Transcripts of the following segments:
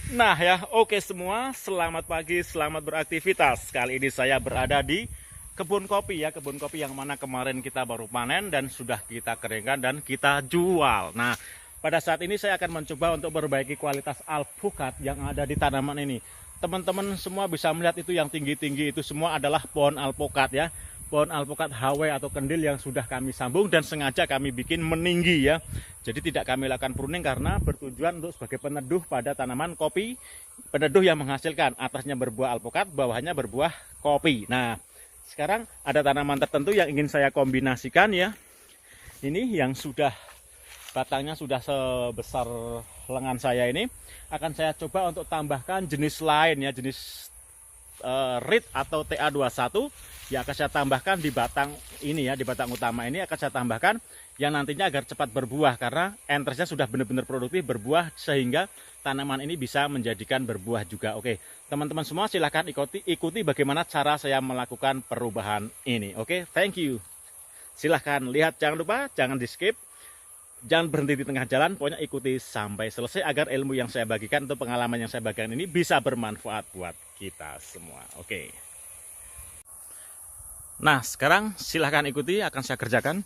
Nah ya, oke semua, selamat pagi, selamat beraktivitas. Kali ini saya berada di kebun kopi ya, kebun kopi yang mana kemarin kita baru panen dan sudah kita keringkan dan kita jual. Nah, pada saat ini saya akan mencoba untuk memperbaiki kualitas alpukat yang ada di tanaman ini. Teman-teman semua bisa melihat itu yang tinggi-tinggi itu semua adalah pohon alpukat ya. Pohon alpukat HW atau kendil yang sudah kami sambung dan sengaja kami bikin meninggi ya. Jadi tidak kami lakukan pruning karena bertujuan untuk sebagai peneduh pada tanaman kopi, peneduh yang menghasilkan atasnya berbuah alpukat, bawahnya berbuah kopi. Nah, sekarang ada tanaman tertentu yang ingin saya kombinasikan ya. Ini yang sudah batangnya sudah sebesar lengan saya ini akan saya coba untuk tambahkan jenis lain ya, jenis RIT atau TA21 yang akan saya tambahkan di batang ini ya, di batang utama ini akan saya tambahkan yang nantinya agar cepat berbuah karena entresnya sudah benar-benar produktif berbuah sehingga tanaman ini bisa menjadikan berbuah juga. Oke, teman-teman semua silahkan ikuti bagaimana cara saya melakukan perubahan ini. Oke, thank you. Silahkan lihat, jangan lupa jangan di skip. Jangan berhenti di tengah jalan, pokoknya ikuti sampai selesai agar ilmu yang saya bagikan atau pengalaman yang saya bagikan ini bisa bermanfaat buat kita semua. Oke. Nah, sekarang silahkan ikuti, akan saya kerjakan.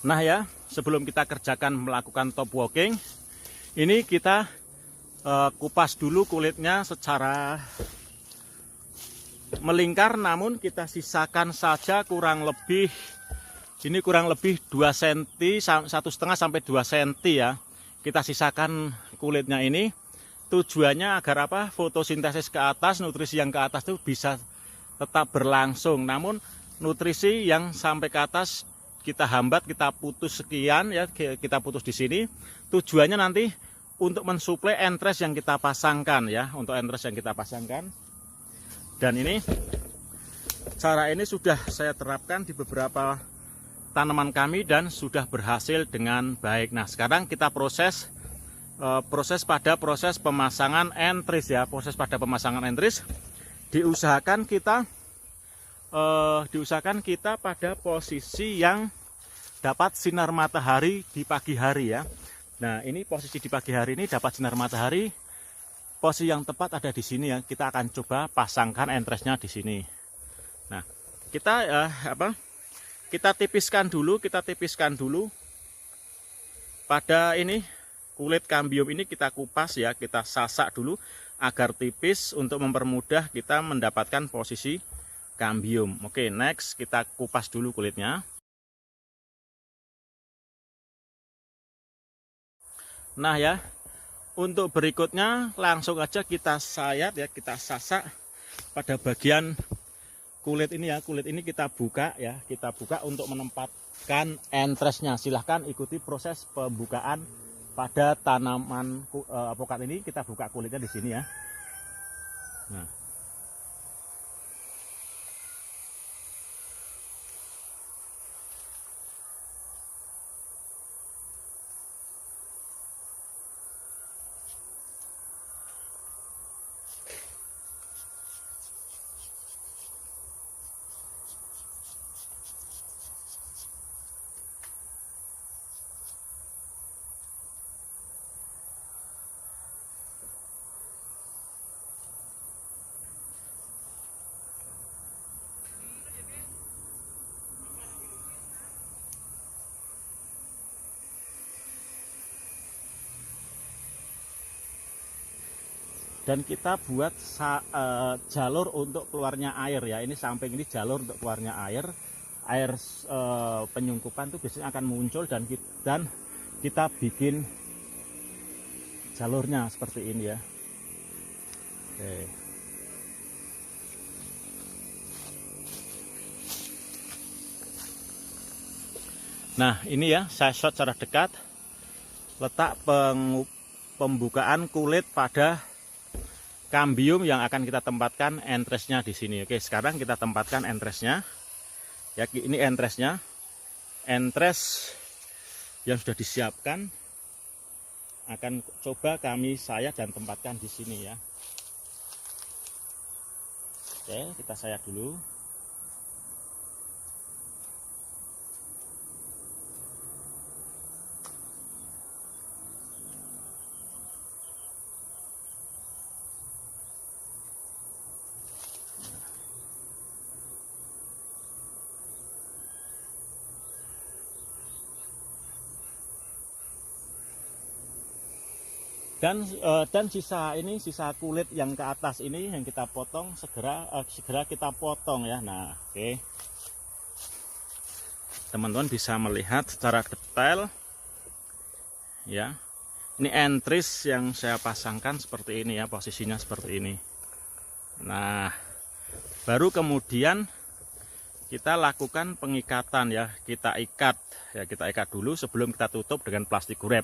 Nah ya, sebelum kita kerjakan melakukan top walking, ini kita kupas dulu kulitnya secara melingkar, namun kita sisakan saja kurang lebih 2 cm, 1,5 sampai 2 cm ya. Kita sisakan kulitnya ini, tujuannya agar apa? Fotosintesis ke atas, nutrisi yang ke atas itu bisa tetap berlangsung. Namun nutrisi yang sampai ke atas kita hambat, kita putus sekian ya, kita putus di sini. Tujuannya nanti untuk mensuplai entres yang kita pasangkan ya, untuk entres yang kita pasangkan. Dan ini cara ini sudah saya terapkan di beberapa tanaman kami dan sudah berhasil dengan baik. Nah, sekarang kita proses pada proses pemasangan entris ya, proses pada pemasangan entris diusahakan kita pada posisi yang dapat sinar matahari di pagi hari ya. Nah, ini posisi di pagi hari ini dapat sinar matahari. Posisi yang tepat ada di sini ya. Kita akan coba pasangkan entresnya di sini. Nah, kita tipiskan dulu pada ini kulit kambium ini, kita kupas ya, kita sasak dulu agar tipis untuk mempermudah kita mendapatkan posisi kambium. Oke, next kita kupas dulu kulitnya. Nah ya, untuk berikutnya langsung aja kita sayat ya, kita sasak pada bagian kulit ini ya. Kulit ini kita buka ya, kita buka untuk menempatkan entresnya. Silahkan ikuti proses pembukaan pada tanaman alpukat ini. Kita buka kulitnya di sini ya. Nah, dan kita buat jalur untuk keluarnya air ya. Ini samping ini jalur untuk keluarnya air penyungkupan itu biasanya akan muncul, dan kita bikin jalurnya seperti ini ya. Oke. Nah ini ya, saya shot secara dekat letak pembukaan kulit pada kambium yang akan kita tempatkan entresnya di sini. Oke, sekarang kita tempatkan entresnya. Ya, ini entresnya. Entres yang sudah disiapkan akan coba saya dan tempatkan di sini ya. Oke, kita sayak dulu. Dan sisa kulit yang ke atas ini yang kita potong segera kita potong ya. Nah, oke. Teman-teman bisa melihat secara detail ya. Ini entris yang saya pasangkan seperti ini ya, posisinya seperti ini. Nah, baru kemudian kita lakukan pengikatan ya. Kita ikat dulu sebelum kita tutup dengan plastik wrap.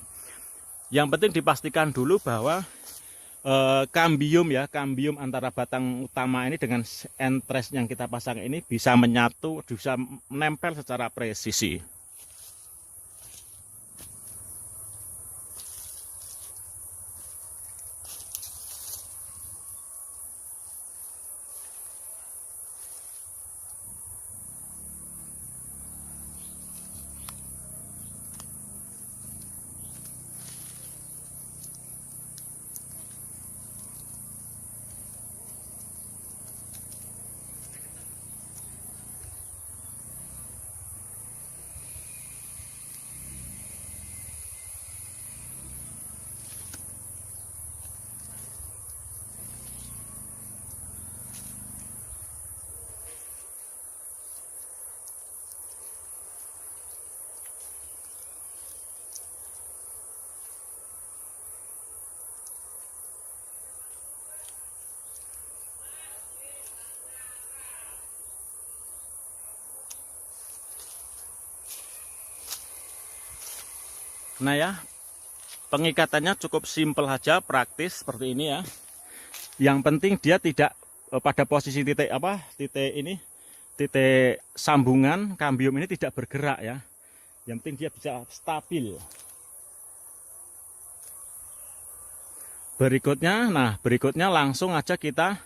Yang penting dipastikan dulu bahwa kambium antara batang utama ini dengan entres yang kita pasang ini bisa menyatu, bisa menempel secara presisi. Nah ya, pengikatannya cukup simpel saja, praktis seperti ini ya. Yang penting dia tidak pada posisi titik sambungan kambium ini tidak bergerak ya. Yang penting dia bisa stabil. Berikutnya langsung aja kita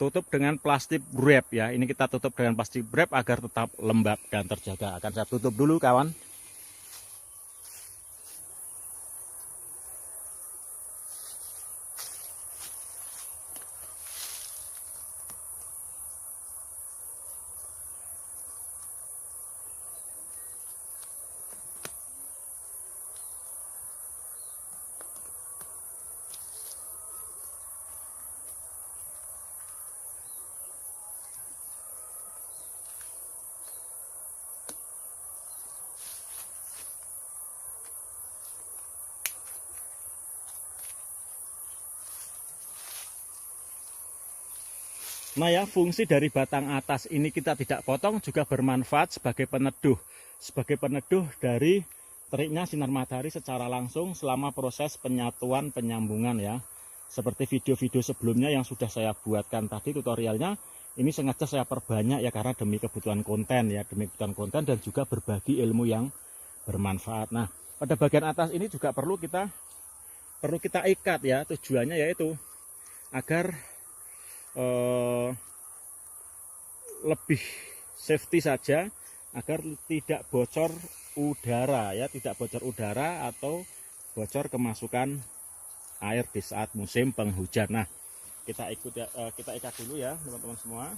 tutup dengan plastik wrap ya. Ini kita tutup dengan plastik wrap agar tetap lembab dan terjaga. Akan saya tutup dulu kawan. Nah ya, fungsi dari batang atas ini kita tidak potong juga bermanfaat sebagai peneduh dari teriknya sinar matahari secara langsung selama proses penyatuan penyambungan ya. Seperti video-video sebelumnya yang sudah saya buatkan tadi tutorialnya, ini sengaja saya perbanyak ya karena demi kebutuhan konten dan juga berbagi ilmu yang bermanfaat. Nah, pada bagian atas ini juga perlu kita ikat ya, tujuannya yaitu agar lebih safety saja, agar tidak bocor udara ya, atau bocor kemasukan air di saat musim penghujan. Nah, kita ikat dulu ya teman-teman semua.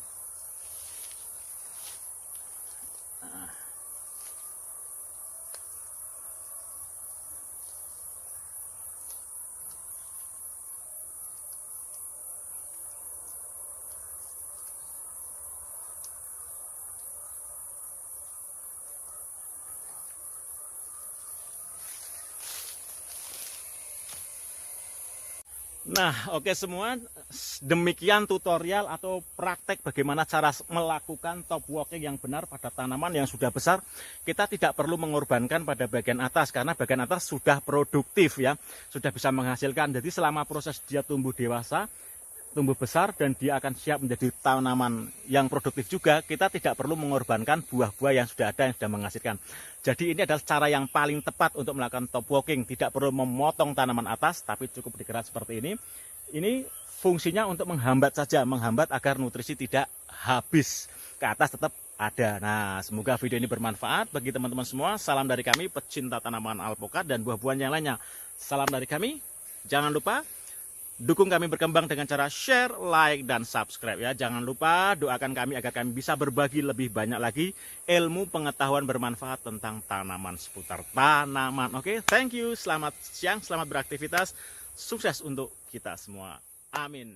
Nah, oke semua, demikian tutorial atau praktek bagaimana cara melakukan top walking yang benar pada tanaman yang sudah besar. Kita tidak perlu mengorbankan pada bagian atas karena bagian atas sudah produktif ya, sudah bisa menghasilkan. Jadi selama proses dia tumbuh dewasa, tumbuh besar dan dia akan siap menjadi tanaman yang produktif juga, kita tidak perlu mengorbankan buah-buah yang sudah ada yang sudah menghasilkan. Jadi ini adalah cara yang paling tepat untuk melakukan top walking. Tidak perlu memotong tanaman atas, tapi cukup digerak seperti ini. Ini fungsinya untuk menghambat saja, menghambat agar nutrisi tidak habis, ke atas tetap ada. Nah, semoga video ini bermanfaat bagi teman-teman semua. Salam dari kami pecinta tanaman alpukat dan buah-buahan yang lainnya. Salam dari kami. Jangan lupa dukung kami berkembang dengan cara share, like, dan subscribe ya. Jangan lupa doakan kami agar kami bisa berbagi lebih banyak lagi ilmu pengetahuan bermanfaat tentang tanaman, seputar tanaman. Oke, thank you. Selamat siang, selamat beraktivitas. Sukses untuk kita semua. Amin.